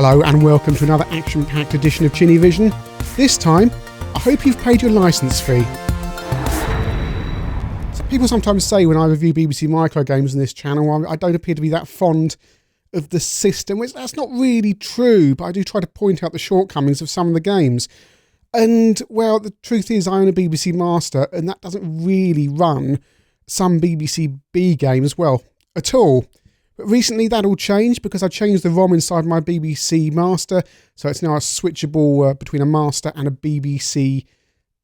Hello and welcome to another action-packed edition of ChinnyVision. This time, I hope you've paid your licence fee. So people sometimes say when I review BBC micro games on this channel, I don't appear to be that fond of the system, which that's not really true, but I do try to point out the shortcomings of some of the games. And, well, the truth is I own a BBC Master, and that doesn't really run some BBC B games, well, at all. But recently that all changed because I changed the ROM inside my BBC Master, so it's now a switchable between a Master and a BBC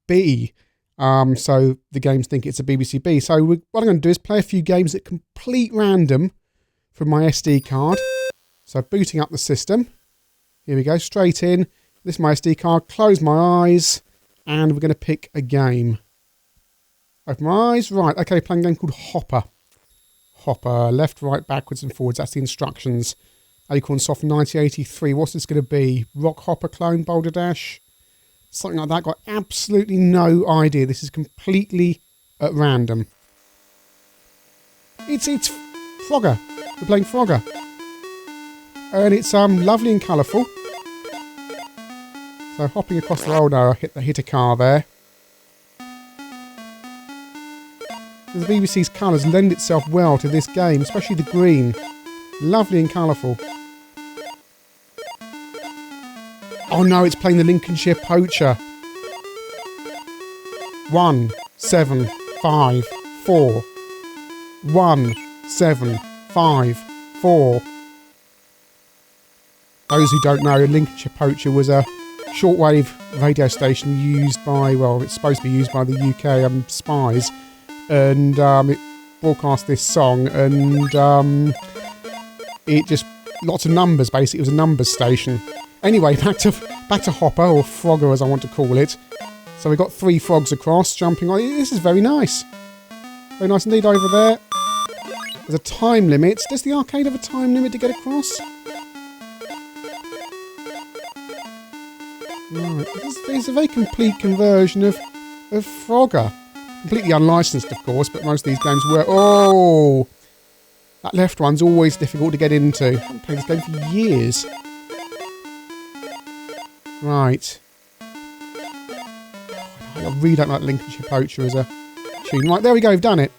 B. So the games think it's a BBC B. So what I'm going to do is play a few games at complete random from my SD card. So booting up the system. Here we go, straight in. This is my SD card. Close my eyes, and we're going to pick a game. Open my eyes. Right, okay, playing a game called Hopper. Hopper, left, right, backwards and forwards. That's the instructions. Acorn Soft 1983. What's this going to be? Rock Hopper clone, Boulder Dash? Something like that. Got absolutely no idea. This is completely at random. It's Frogger. We're playing Frogger. And it's lovely and colourful. So hopping across the road now, I hit a car there. The BBC's colours lend itself well to this game, especially the green. Lovely and colourful. Oh no, it's playing the Lincolnshire Poacher. 1, 7, 5, 4. 1, 7, 5, 4. Those who don't know, Lincolnshire Poacher was a shortwave radio station used by, well, it's supposed to be used by the UK spies. And it broadcast this song, and it just lots of numbers. Basically, it was a numbers station. Anyway, back to Hopper, or Frogger as I want to call it. So we got 3 frogs across, jumping on. This is very nice, very nice indeed. Over there, there's a time limit. Does the arcade have a time limit to get across? Right, this is a very complete conversion of Frogger. Completely unlicensed, of course, but most of these games were... Oh! That left one's always difficult to get into. I haven't played this game for years. Right. I really don't like Lincolnshire Poacher as a tune. Right, there we go, we've done it.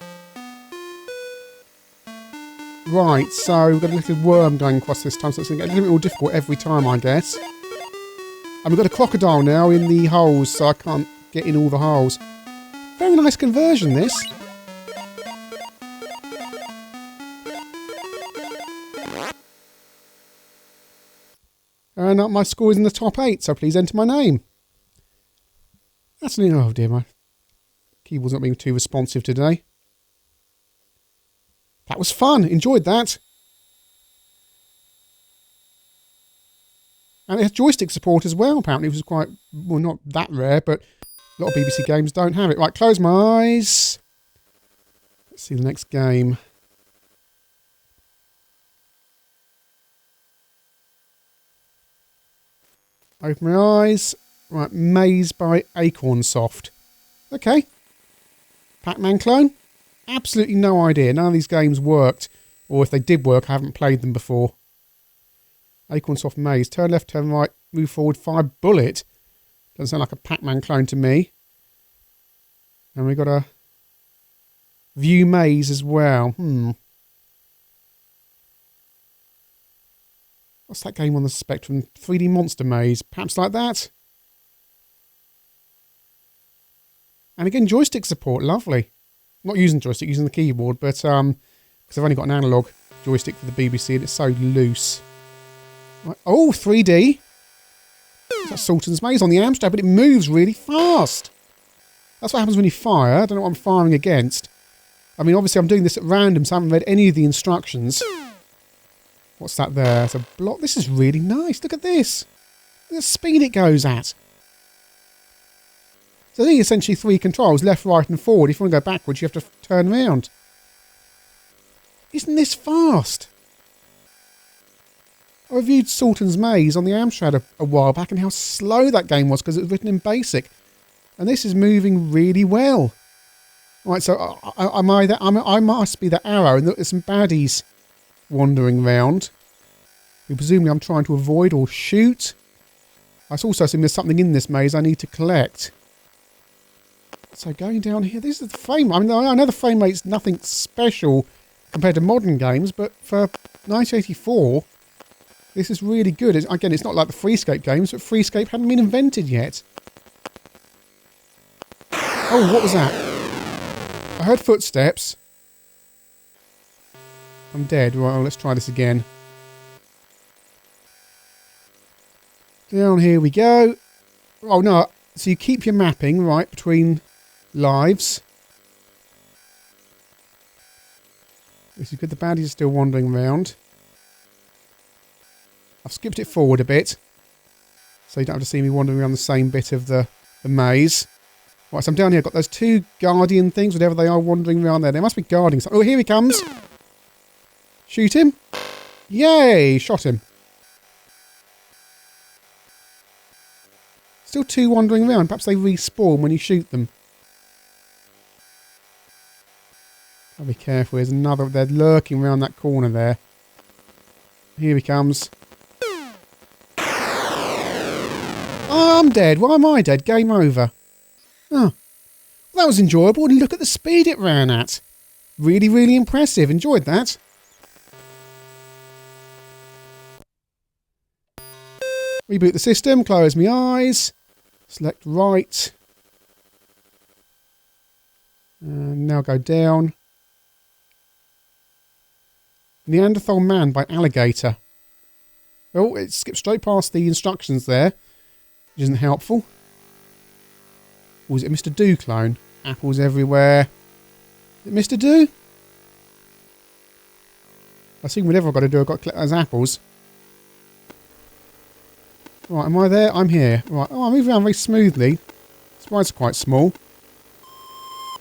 Right, so we've got a little worm going across this time, so it's going to get a little bit more difficult every time, I guess. And we've got a crocodile now in the holes, so I can't get in all the holes. Very nice conversion, this. And my score is in the top 8, so please enter my name. That's an... Oh dear, my keyboard's not being too responsive today. That was fun. Enjoyed that. And it has joystick support as well, apparently. It was quite... Well, not that rare, but... A lot of BBC games don't have it. Right, close my eyes. Let's see the next game. Open my eyes. Right, Maze by Acorn Soft. Okay. Pac-Man clone? Absolutely no idea. None of these games worked. Or if they did work, I haven't played them before. Acorn Soft Maze. Turn left, turn right, move forward, fire bullet. Doesn't sound like a Pac-Man clone to me. And we've got a view maze as well. What's that game on the Spectrum? 3D Monster Maze. Perhaps like that. And again, joystick support. Lovely. Not using joystick, using the keyboard, but because I've only got an analog joystick for the BBC and it's so loose. Right. Oh, 3D. That's Sultan's Maze on the Amstrad, but it moves really fast. That's what happens when you fire. I don't know what I'm firing against. I mean, obviously I'm doing this at random, so I haven't read any of the instructions. What's that there? It's a block. This is really nice. Look at this. Look at the speed it goes at. So these are essentially 3 controls, left, right and forward. If you want to go backwards, you have to turn around. Isn't this fast? I reviewed Sultan's Maze on the Amstrad a while back and how slow that game was because it was written in BASIC. And this is moving really well. Right, so I must be the arrow and there's some baddies wandering around. Presumably I'm trying to avoid or shoot. I also assume there's something in this maze I need to collect. So going down here, this is the frame. I mean, I know the frame rate's nothing special compared to modern games, but for 1984, this is really good. Again, it's not like the Freescape games, but Freescape hadn't been invented yet. Oh, what was that? I heard footsteps. I'm dead. Right, well, let's try this again. Down here we go. Oh, no. So you keep your mapping, right, between lives. This is good. The baddies are still wandering around. I've skipped it forward a bit, so you don't have to see me wandering around the same bit of the maze. Right, so I'm down here. I've got those two guardian things, whatever they are, wandering around there. They must be guarding something. Oh, here he comes. Shoot him. Yay! Shot him. Still two wandering around. Perhaps they respawn when you shoot them. I'll be careful. There's another. They're lurking around that corner there. Here he comes. Oh, I'm dead. Why am I dead? Game over. Oh, well, that was enjoyable. And look at the speed it ran at. Really, really impressive. Enjoyed that. Reboot the system. Close my eyes. Select right. And now go down. Neanderthal Man by Alligator. Oh, it skipped straight past the instructions there, which isn't helpful. Or is it Mr. Do clone? Apples everywhere. Is it Mr. Do? I think whatever I've got to do, I've got to collect those apples. Right, am I there? I'm here. Right, oh, I move around very smoothly. This ride's quite small.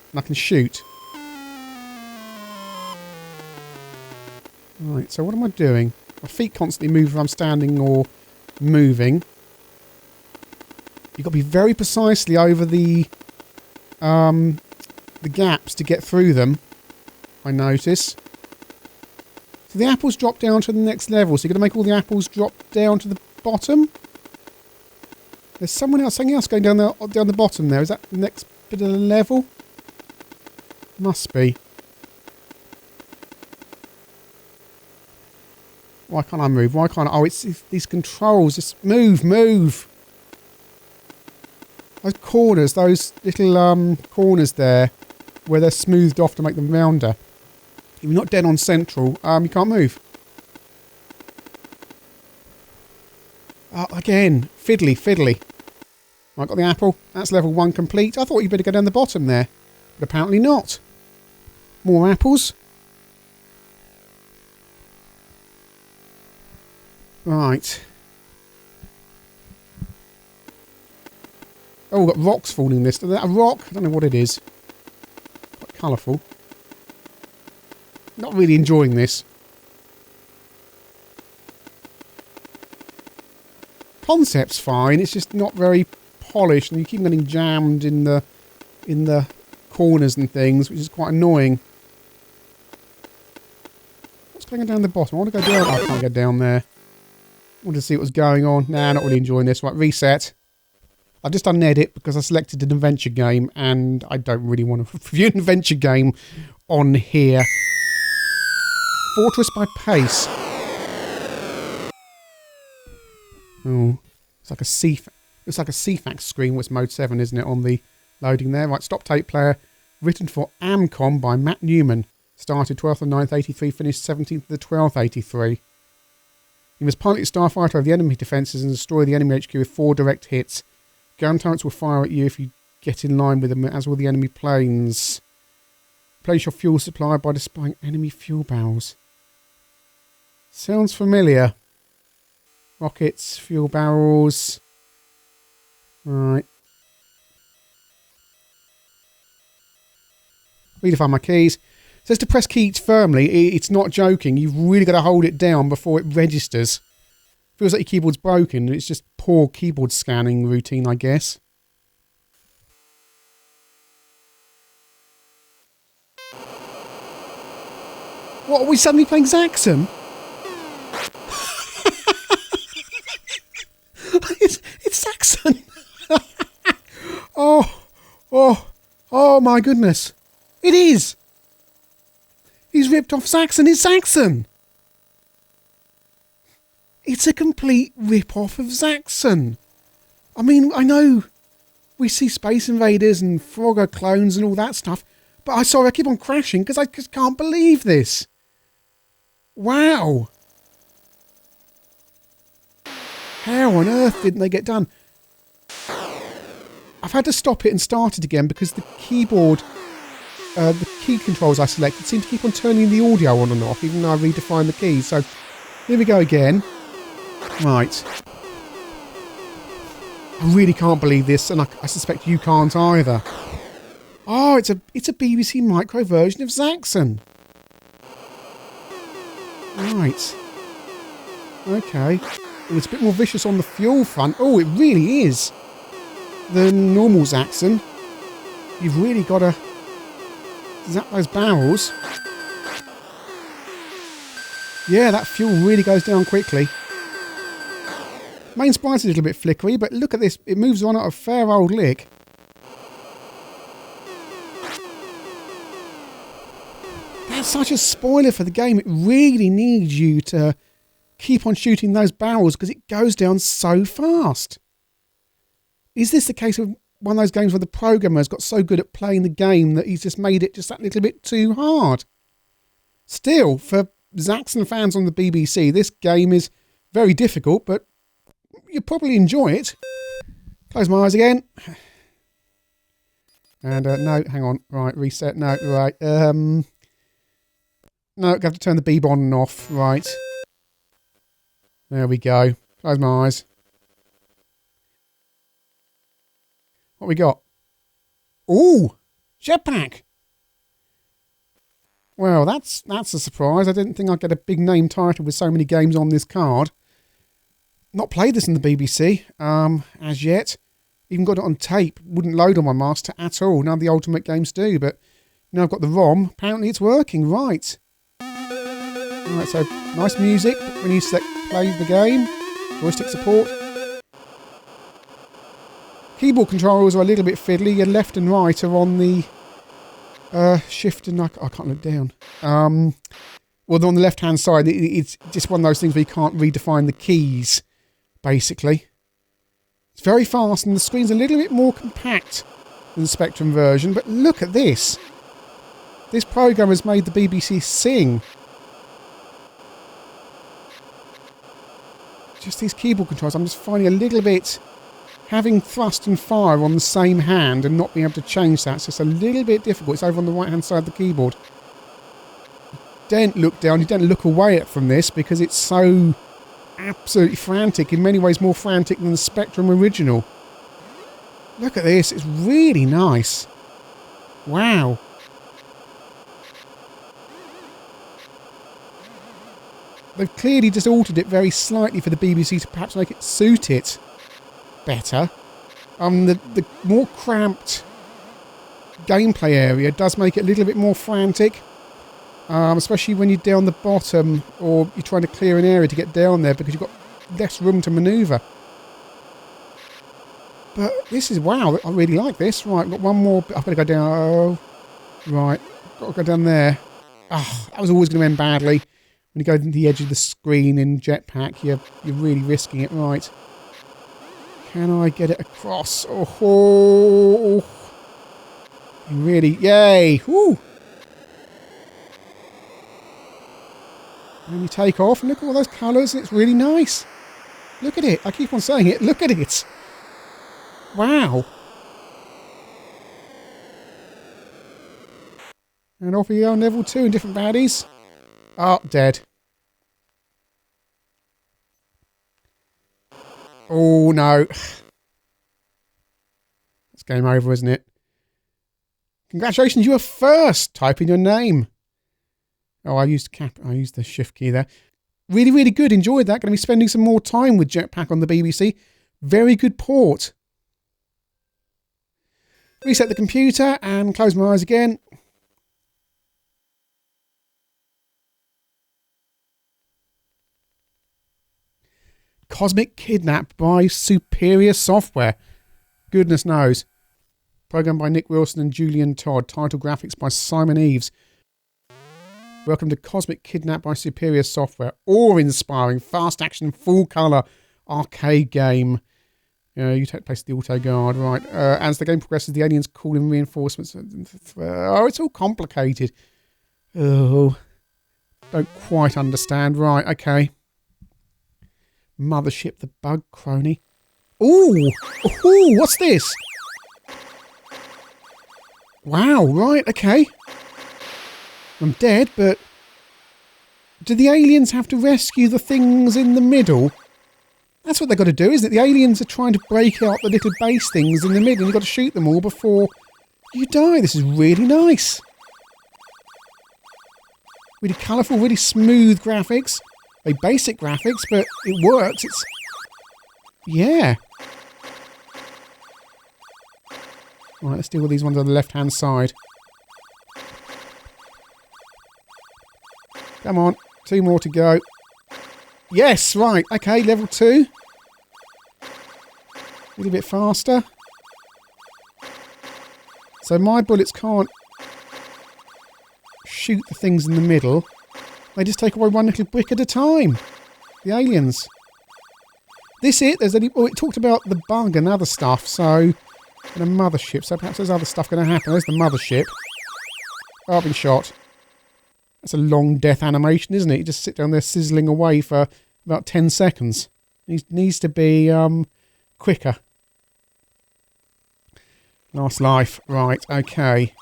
And I can shoot. Right, so what am I doing? My feet constantly move if I'm standing or moving. You've got to be very precisely over the gaps to get through them, I notice. So the apples drop down to the next level, so you're going to make all the apples drop down to the bottom? There's something else going down the bottom there. Is that the next bit of the level? Must be. Why can't I move? Why can't I? Oh, it's these controls. Just move. Those corners, those little corners there, where they're smoothed off to make them rounder. If you're not dead on central, you can't move. Again, fiddly. Right, got the apple. That's level 1 complete. I thought you'd better go down the bottom there, but apparently not. More apples. Right. Oh, we've got rocks falling in this. Is that a rock? I don't know what it is. Quite colourful. Not really enjoying this. Concept's fine. It's just not very polished, and you keep getting jammed in the corners and things, which is quite annoying. What's going on down the bottom? I want to go down. I can't go down there. I want to see what's going on. Nah, not really enjoying this. Right, reset. I've just done an edit because I selected an adventure game, and I don't really want to review an adventure game on here. Fortress by Pace. Oh, it's like a CFAX screen. What's mode 7, isn't it, on the loading there? Right, stop tape player. Written for Amcom by Matt Newman. Started 12th of 9th, 83. Finished 17th of the 12th, 83. You must pilot your starfighter over the enemy defences and destroy the enemy HQ with 4 direct hits. Gun turrets will fire at you if you get in line with them, as will the enemy planes. Place your fuel supply by displaying enemy fuel barrels. Sounds familiar. Rockets, fuel barrels. Right. Redefine my keys. It says to press keys firmly. It's not joking. You've really got to hold it down before it registers. Feels like your keyboard's broken. It's just poor keyboard scanning routine, I guess. What, are we suddenly playing Zaxxon? Oh my goodness. It is. He's ripped off Zaxxon. It's Zaxxon. It's a complete rip-off of Zaxxon. I mean, I know we see Space Invaders and Frogger clones and all that stuff, but I keep on crashing because I just can't believe this. Wow. How on earth didn't they get done? I've had to stop it and start it again because the keyboard, the key controls I selected seem to keep on turning the audio on and off even though I redefined the keys. So here we go again. Right. I really can't believe this, and I suspect you can't either. Oh, it's a BBC Micro version of Zaxxon. Right. Okay. Well, it's a bit more vicious on the fuel front. Oh, it really is. Than normal Zaxxon. You've really got to zap those barrels. Yeah, that fuel really goes down quickly. Main sprite's a little bit flickery, but look at this. It moves on at a fair old lick. That's such a spoiler for the game. It really needs you to keep on shooting those barrels because it goes down so fast. Is this the case of one of those games where the programmer's got so good at playing the game that he's just made it just that little bit too hard? Still, for Zaxxon fans on the BBC, this game is very difficult, but you'll probably enjoy it. Close my eyes again. And no, hang on. Right, reset. No, right. No, I have to turn the Beeb on and off. Right. There we go. Close my eyes. What we got? Ooh, Jetpack. Well, that's a surprise. I didn't think I'd get a big name title with so many games on this card. Not played this in the BBC as yet. Even got it on tape. Wouldn't load on my master at all. None of the Ultimate games do, but now I've got the ROM. Apparently it's working. Right. Alright, so nice music when you select play the game. Joystick support. Keyboard controls are a little bit fiddly. Your left and right are on the shift and I can't look down. Well, they're on the left hand side. It's just one of those things where you can't redefine the keys, basically. It's very fast and the screen's a little bit more compact than the Spectrum version, but look at this. This program has made the BBC sing. Just these keyboard controls, I'm just finding a little bit... Having thrust and fire on the same hand and not being able to change that, so it's a little bit difficult. It's over on the right hand side of the keyboard. Don't look down, you don't look away from this because it's so absolutely frantic, in many ways more frantic than the Spectrum original. Look at this, it's really nice. Wow. They've clearly just altered it very slightly for the BBC to perhaps make it suit it better. The more cramped gameplay area does make it a little bit more frantic, especially when you're down the bottom or you're trying to clear an area to get down there because you've got less room to manoeuvre. But this is, wow, I really like this. Right, I've got one more, I've got to go down, oh, right, got to go down there. Ah, that was always going to end badly. When you go to the edge of the screen in Jetpack, you're really risking it. Right. Can I get it across? Oh, really, yay! Woo! And you take off and look at all those colours, and it's really nice. Look at it, I keep on saying it, look at it! Wow! And off we go on level 2 in different baddies. Oh, dead. Oh, no. It's game over, isn't it? Congratulations, you were first. Type in your name. Oh, I used the shift key there. Really, really good. Enjoyed that. Going to be spending some more time with Jetpack on the BBC. Very good port. Reset the computer and close my eyes again. Cosmic Kidnap by Superior Software. Goodness knows. Programmed by Nick Wilson and Julian Todd. Title graphics by Simon Eves. Welcome to Cosmic Kidnap by Superior Software. Awe-inspiring, fast action, full colour arcade game. You take place at the Auto Guard, right. As the game progresses, the aliens call in reinforcements. Oh, it's all complicated. Oh, don't quite understand. Right, okay. Mothership, the bug crony. Ooh, what's this? Wow, right, okay. I'm dead, but do the aliens have to rescue the things in the middle? That's what they've got to do, isn't it? The aliens are trying to break out the little base things in the middle, and you've got to shoot them all before you die. This is really nice. Really colourful, really smooth graphics. Very basic graphics, but it works. It's... yeah. Right, let's deal with these ones on the left-hand side. Come on, 2 more to go. Yes, right, okay, level 2. A little bit faster. So my bullets can't shoot the things in the middle. They just take away one little brick at a time. The aliens. This it? There's any... oh, it talked about the bug and other stuff, so... and a mothership, so perhaps there's other stuff going to happen. There's the mothership. Oh, I've been shot. That's a long death animation, isn't it? You just sit down there sizzling away for about 10 seconds. It needs to be quicker. Last life. Right, okay.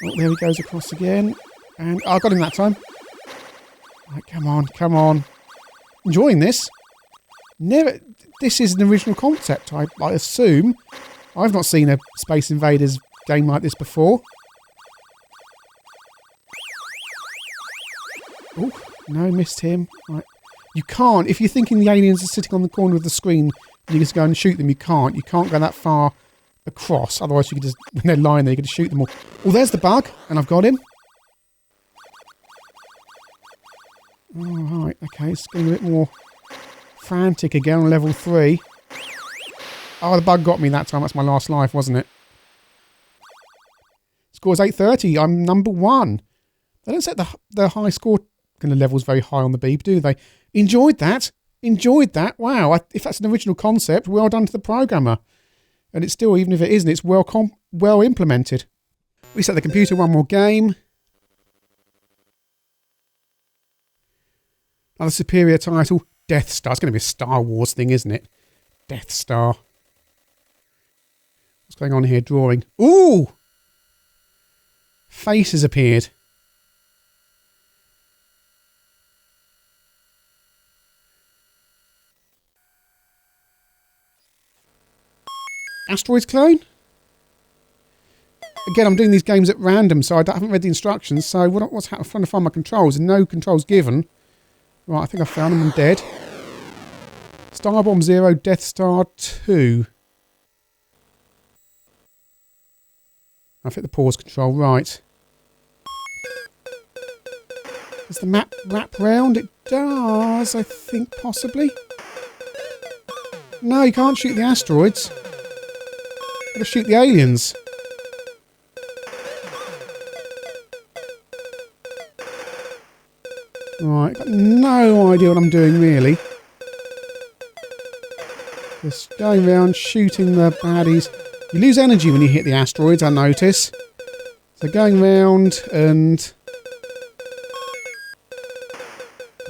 Oh, there he goes across again. And I got him that time. Right, come on, come on. Enjoying this. Never... this is an original concept, I assume. I've not seen a Space Invaders game like this before. Oh, no, missed him. Right. You can't, if you're thinking the aliens are sitting on the corner of the screen and you just go and shoot them, you can't. You can't go that far across. Otherwise, you could just, when they're lying there, you could just shoot them all. Oh, there's the bug, and I've got him. Oh, right, okay, it's getting a bit more frantic again on level 3. Oh, the bug got me that time. That's my last life, wasn't it? Score's 830. I'm number 1. They don't set the high score kind of levels very high on the Beeb, do they? Enjoyed that. Enjoyed that. Wow. If that's an original concept, well done to the programmer. And it's still, even if it isn't, it's well implemented. Reset the computer, one more game. Another superior title. Death Star. It's going to be a Star Wars thing, isn't it? Death Star. What's going on here? Drawing. Ooh! Face has appeared. Asteroids clone? Again, I'm doing these games at random, so I haven't read the instructions. So what's happening? I'm trying to find my controls, and no controls given. Right, I think I found them. I'm dead. Starbomb 0, Death Star 2. I've hit the pause control. Right. Does the map wrap round? It does, I think, possibly. No, you can't shoot the asteroids. Gotta shoot the aliens. Right, got no idea what I'm doing really. Just going around shooting the baddies. You lose energy when you hit the asteroids, I notice. So going around and...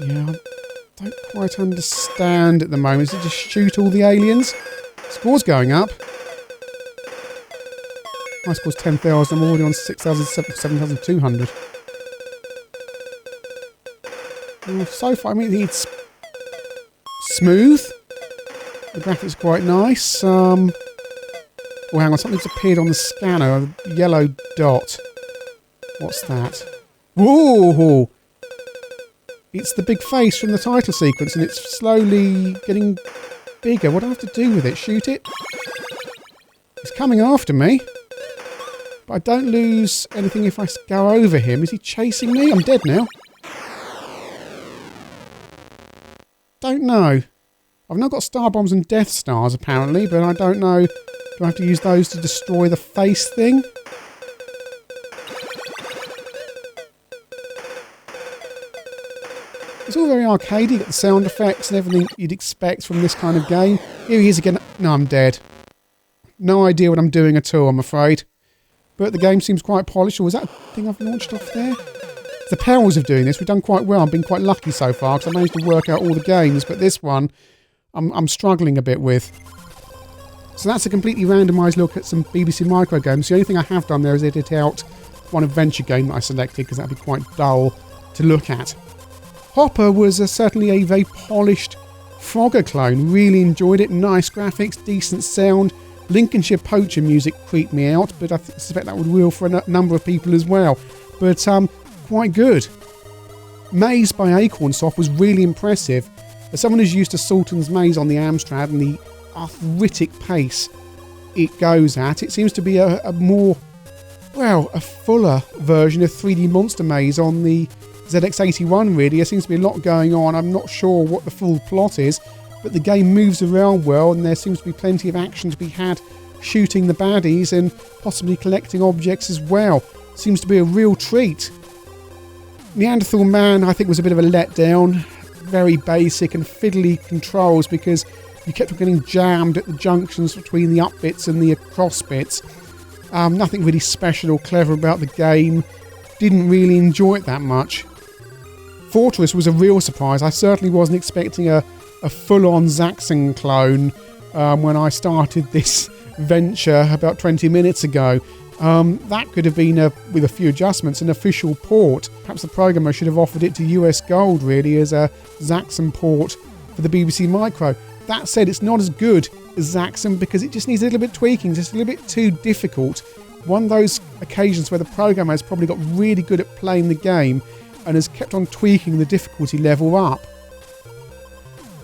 yeah, I don't quite understand at the moment. Is it just shoot all the aliens? Score's going up. My score's 10,000. I'm already on 7,200. So far, I mean, it's smooth. The graphics are quite nice. Oh, hang on, something's appeared on the scanner. A yellow dot. What's that? Whoa! It's the big face from the title sequence, and it's slowly getting bigger. What do I have to do with it? Shoot it? It's coming after me. But I don't lose anything if I go over him. Is he chasing me? I'm dead now. Don't know. I've now got star bombs and death stars apparently, but I don't know. Do I have to use those to destroy the face thing? It's all very arcadey, got the sound effects and everything you'd expect from this kind of game. Here he is again. No, I'm dead. No idea what I'm doing at all, I'm afraid. But the game seems quite polished. Or was that a thing I've launched off there? The perils of doing this, we've done quite well. I've been quite lucky so far because I managed to work out all the games. But this one, I'm struggling a bit with. So that's a completely randomised look at some BBC Micro games. The only thing I have done there is edit out one adventure game that I selected because that'd be quite dull to look at. Hopper was certainly a very polished Frogger clone. Really enjoyed it. Nice graphics, decent sound. Lincolnshire Poacher music creeped me out, but I suspect that would will for a number of people as well. But quite good. Maze by Acornsoft was really impressive. As someone who's used to Sultan's Maze on the Amstrad and the arthritic pace it goes at, it seems to be a more, well, a fuller version of 3D Monster Maze on the ZX81 really. There seems to be a lot going on. I'm not sure what the full plot is, but the game moves around well and there seems to be plenty of action to be had shooting the baddies and possibly collecting objects as well. Seems to be a real treat. Neanderthal Man I think was a bit of a letdown. Very basic and fiddly controls because you kept getting jammed at the junctions between the up bits and the across bits. Nothing really special or clever about the game. Didn't really enjoy it that much. Fortress was a real surprise. I certainly wasn't expecting a full-on Zaxxon clone when I started this venture about 20 minutes ago. That could have been, with a few adjustments, an official port. Perhaps the programmer should have offered it to US Gold, really, as a Zaxxon port for the BBC Micro. That said, it's not as good as Zaxxon because it just needs a little bit tweaking. It's just a little bit too difficult. One of those occasions where the programmer has probably got really good at playing the game and has kept on tweaking the difficulty level up.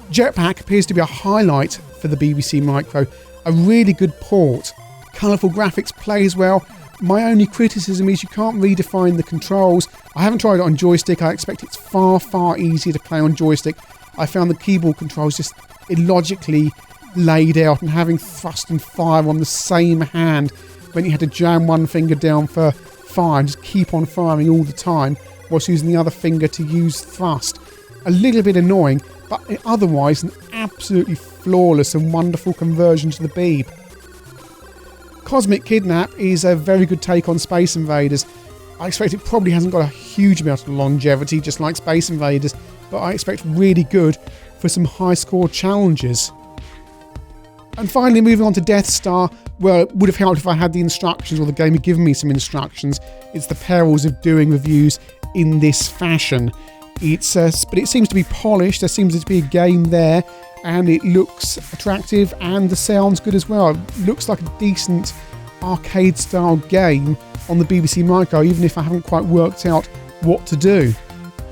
Jetpack appears to be a highlight for the BBC Micro. A really good port. Colourful graphics, plays well. My only criticism is you can't redefine the controls. I haven't tried it on joystick. I expect it's far, far easier to play on joystick. I found the keyboard controls just illogically laid out, and having thrust and fire on the same hand when you had to jam one finger down for fire and just keep on firing all the time whilst using the other finger to use thrust. A little bit annoying, but otherwise an absolutely flawless and wonderful conversion to the Beeb. Cosmic Kidnap is a very good take on Space Invaders. I expect it probably hasn't got a huge amount of longevity, just like Space Invaders, but I expect really good for some high score challenges. And finally, moving on to Death Star. Well, it would have helped if I had the instructions, or the game had given me some instructions. It's the perils of doing reviews in this fashion. But it seems to be polished. There seems to be a game there, and it looks attractive, and the sound's good as well. It looks like a decent arcade-style game on the BBC Micro, even if I haven't quite worked out what to do.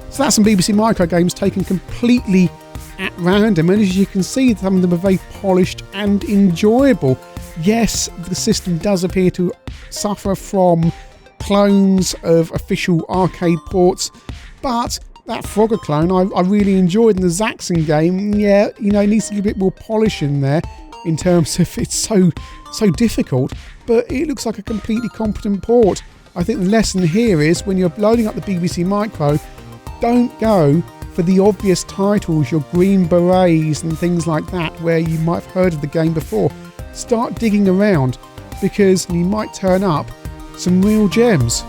So that's some BBC Micro games taken completely at random, and as you can see, some of them are very polished and enjoyable. Yes, the system does appear to suffer from clones of official arcade ports, but that Frogger clone I really enjoyed, and the Zaxxon game, yeah, you know, it needs to be a bit more polish in there in terms of it's so difficult, but it looks like a completely competent port. I think the lesson here is when you're loading up the BBC Micro, don't go for the obvious titles, your Green Berets and things like that, where you might have heard of the game before. Start digging around, because you might turn up some real gems.